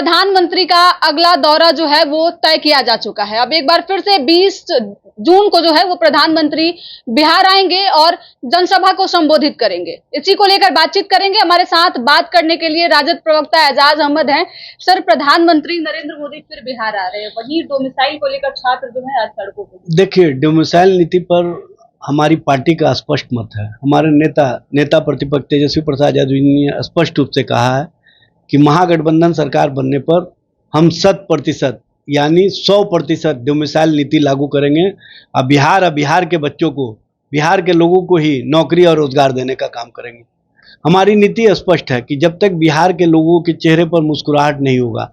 प्रधानमंत्री का अगला दौरा जो है वो तय किया जा चुका है। अब एक बार फिर से 20 जून को जो है वो प्रधानमंत्री बिहार आएंगे और जनसभा को संबोधित करेंगे। इसी को लेकर बातचीत करेंगे। हमारे साथ बात करने के लिए राजद प्रवक्ता एजाज अहमद हैं। सर, प्रधानमंत्री नरेंद्र मोदी फिर बिहार आ रहे हैं, वहीं डोमिसाइल को लेकर छात्र जो है आज सड़कों पर। देखिए, डोमिसाइल नीति पर हमारी पार्टी का स्पष्ट मत है। हमारे नेता प्रतिपक्ष तेजस्वी प्रसाद यादव जी ने स्पष्ट रूप से कहा है कि महागठबंधन सरकार बनने पर हम 100% यानी 100% डोमिसाइल नीति लागू करेंगे। अब बिहार के बच्चों को, बिहार के लोगों को ही नौकरी और रोजगार देने का काम करेंगे। हमारी नीति स्पष्ट है कि जब तक बिहार के लोगों के चेहरे पर मुस्कुराहट नहीं होगा,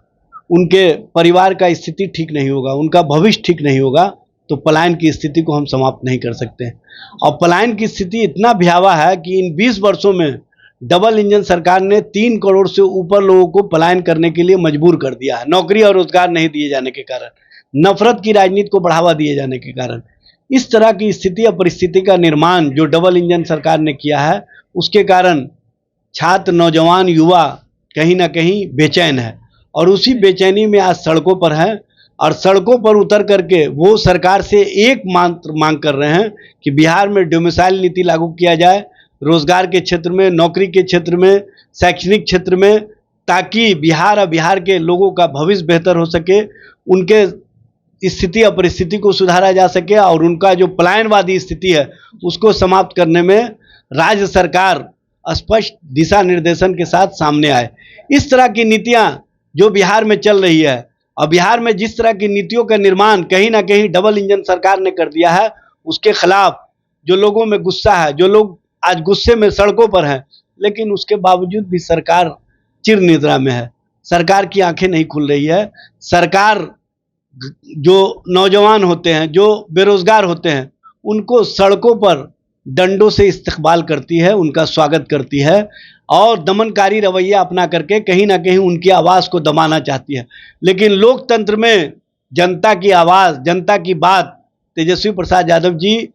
उनके परिवार का स्थिति ठीक नहीं होगा, उनका भविष्य ठीक नहीं होगा, तो पलायन की स्थिति को हम समाप्त नहीं कर सकते। और पलायन की स्थिति इतना भयावह है कि इन 20 वर्षों में डबल इंजन सरकार ने 3 करोड़ से ऊपर लोगों को पलायन करने के लिए मजबूर कर दिया है। नौकरी और रोजगार नहीं दिए जाने के कारण, नफरत की राजनीति को बढ़ावा दिए जाने के कारण, इस तरह की स्थिति और परिस्थिति का निर्माण जो डबल इंजन सरकार ने किया है, उसके कारण छात्र, नौजवान, युवा कहीं ना कहीं बेचैन है और उसी बेचैनी में आज सड़कों पर हैं। और सड़कों पर उतर करके वो सरकार से एक मांग कर रहे हैं कि बिहार में डोमिसाइल नीति लागू किया जाए, रोजगार के क्षेत्र में, नौकरी के क्षेत्र में, शैक्षणिक क्षेत्र में, ताकि बिहार के लोगों का भविष्य बेहतर हो सके, उनके स्थिति और परिस्थिति को सुधारा जा सके और उनका जो पलायनवादी स्थिति है उसको समाप्त करने में राज्य सरकार स्पष्ट दिशा निर्देशन के साथ सामने आए। इस तरह की नीतियां जो बिहार में चल रही है और बिहार में जिस तरह की नीतियों का निर्माण कहीं ना कहीं डबल इंजन सरकार ने कर दिया है, उसके खिलाफ जो लोगों में गुस्सा है, जो लोग आज गुस्से में सड़कों पर हैं, लेकिन उसके बावजूद भी सरकार चिर निद्रा में है। सरकार की आंखें नहीं खुल रही है। सरकार जो नौजवान होते हैं, जो बेरोजगार होते हैं, उनको सड़कों पर डंडों से इस्तकबाल करती है, उनका स्वागत करती है और दमनकारी रवैया अपना करके कहीं ना कहीं उनकी आवाज़ को दबाना चाहती है। लेकिन लोकतंत्र में जनता की आवाज़, जनता की बात तेजस्वी प्रसाद यादव जी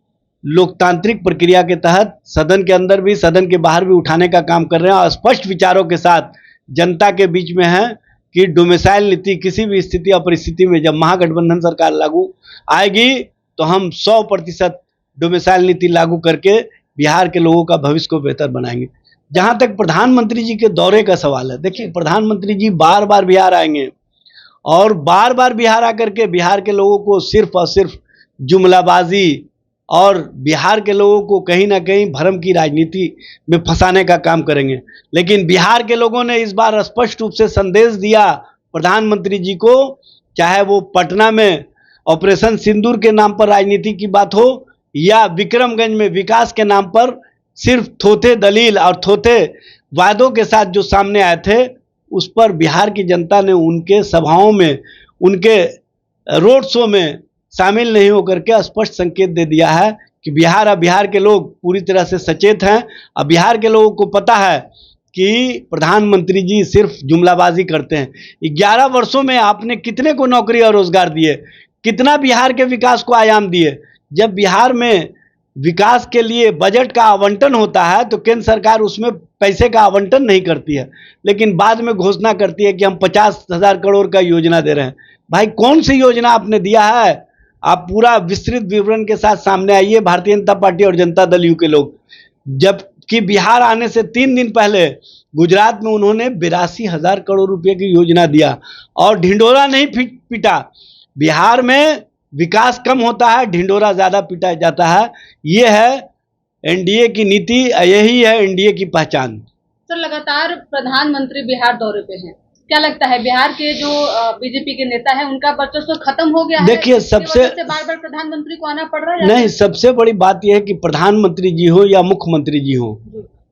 लोकतांत्रिक प्रक्रिया के तहत सदन के अंदर भी, सदन के बाहर भी उठाने का काम कर रहे हैं और स्पष्ट विचारों के साथ जनता के बीच में है कि डोमिसाइल नीति किसी भी स्थिति और परिस्थिति में जब महागठबंधन सरकार लागू आएगी तो हम 100% डोमिसाइल नीति लागू करके बिहार के लोगों का भविष्य को बेहतर बनाएंगे। जहां तक प्रधानमंत्री जी के दौरे का सवाल है, देखिए, प्रधानमंत्री जी बार बार बिहार आएंगे और बार बार बिहार आकर के बिहार के लोगों को सिर्फ और सिर्फ जुमलाबाजी और बिहार के लोगों को कहीं ना कहीं भ्रम की राजनीति में फंसाने का काम करेंगे। लेकिन बिहार के लोगों ने इस बार स्पष्ट रूप से संदेश दिया प्रधानमंत्री जी को, चाहे वो पटना में ऑपरेशन सिंदूर के नाम पर राजनीति की बात हो या विक्रमगंज में विकास के नाम पर सिर्फ थोथे दलील और थोथे वादों के साथ जो सामने आए थे, उस पर बिहार की जनता ने उनके सभाओं में, उनके रोड शो में शामिल नहीं होकर के स्पष्ट संकेत दे दिया है कि बिहार के लोग पूरी तरह से सचेत हैं और बिहार के लोगों को पता है कि प्रधानमंत्री जी सिर्फ जुमलाबाजी करते हैं। 11 वर्षों में आपने कितने को नौकरी और रोजगार दिए, कितना बिहार के विकास को आयाम दिए। जब बिहार में विकास के लिए बजट का आवंटन होता है तो केंद्र सरकार उसमें पैसे का आवंटन नहीं करती है, लेकिन बाद में घोषणा करती है कि हम 50,000 करोड़ का योजना दे रहे हैं। भाई, कौन सी योजना आपने दिया है? आप पूरा विस्तृत विवरण के साथ सामने आइए, भारतीय जनता पार्टी और जनता दल यू के लोग। जबकि बिहार आने से 3 दिन पहले गुजरात में उन्होंने 82,000 करोड़ रुपए की योजना दिया और ढिंढोरा नहीं पीटा। बिहार में विकास कम होता है, ढिंढोरा ज्यादा पीटा जाता है। ये है एनडीए की नीति, यही है एनडीए की पहचान। सर, लगातार प्रधानमंत्री बिहार दौरे पे हैं, क्या लगता है बिहार के जो बीजेपी के नेता हैं उनका वर्चस्व खत्म हो गया है? देखिए, सबसे बार बार प्रधानमंत्री को आना पड़ रहा है? नहीं, सबसे बड़ी बात यह है कि प्रधानमंत्री जी हो या मुख्यमंत्री जी हो,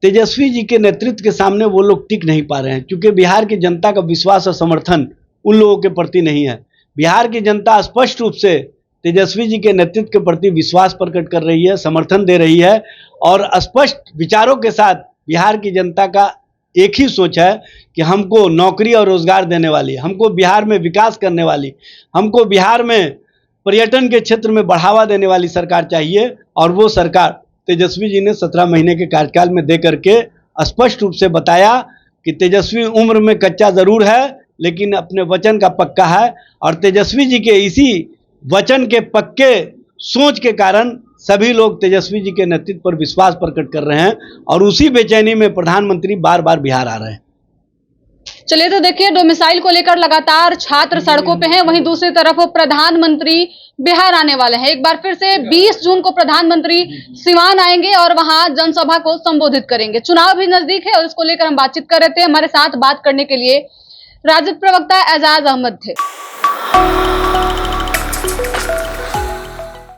तेजस्वी जी के नेतृत्व के सामने वो लोग टिक नहीं पा रहे हैं, क्योंकि बिहार की जनता का विश्वास और समर्थन उन लोगों के प्रति नहीं है। बिहार की जनता स्पष्ट रूप से तेजस्वी जी के नेतृत्व के प्रति विश्वास प्रकट कर रही है, समर्थन दे रही है और स्पष्ट विचारों के साथ बिहार की जनता का एक ही सोच है कि हमको नौकरी और रोजगार देने वाली, हमको बिहार में विकास करने वाली, हमको बिहार में पर्यटन के क्षेत्र में बढ़ावा देने वाली सरकार चाहिए। और वो सरकार तेजस्वी जी ने 17 महीने के कार्यकाल में दे करके स्पष्ट रूप से बताया कि तेजस्वी उम्र में कच्चा जरूर है लेकिन अपने वचन का पक्का है और तेजस्वी जी के इसी वचन के पक्के सोच के कारण सभी लोग तेजस्वी जी के नेतृत्व पर विश्वास प्रकट कर रहे हैं और उसी बेचैनी में प्रधानमंत्री बार बार बिहार आ रहे हैं। चलिए तो देखिए, डोमिसाइल को लेकर लगातार छात्र सड़कों पे हैं, वहीं दूसरी तरफ प्रधानमंत्री बिहार आने वाले हैं। एक बार फिर से 20 जून को प्रधानमंत्री सिवान आएंगे और वहां जनसभा को संबोधित करेंगे। चुनाव भी नजदीक है और इसको लेकर हम बातचीत कर रहे थे। हमारे साथ बात करने के लिए राजद प्रवक्ता एजाज अहमद थे।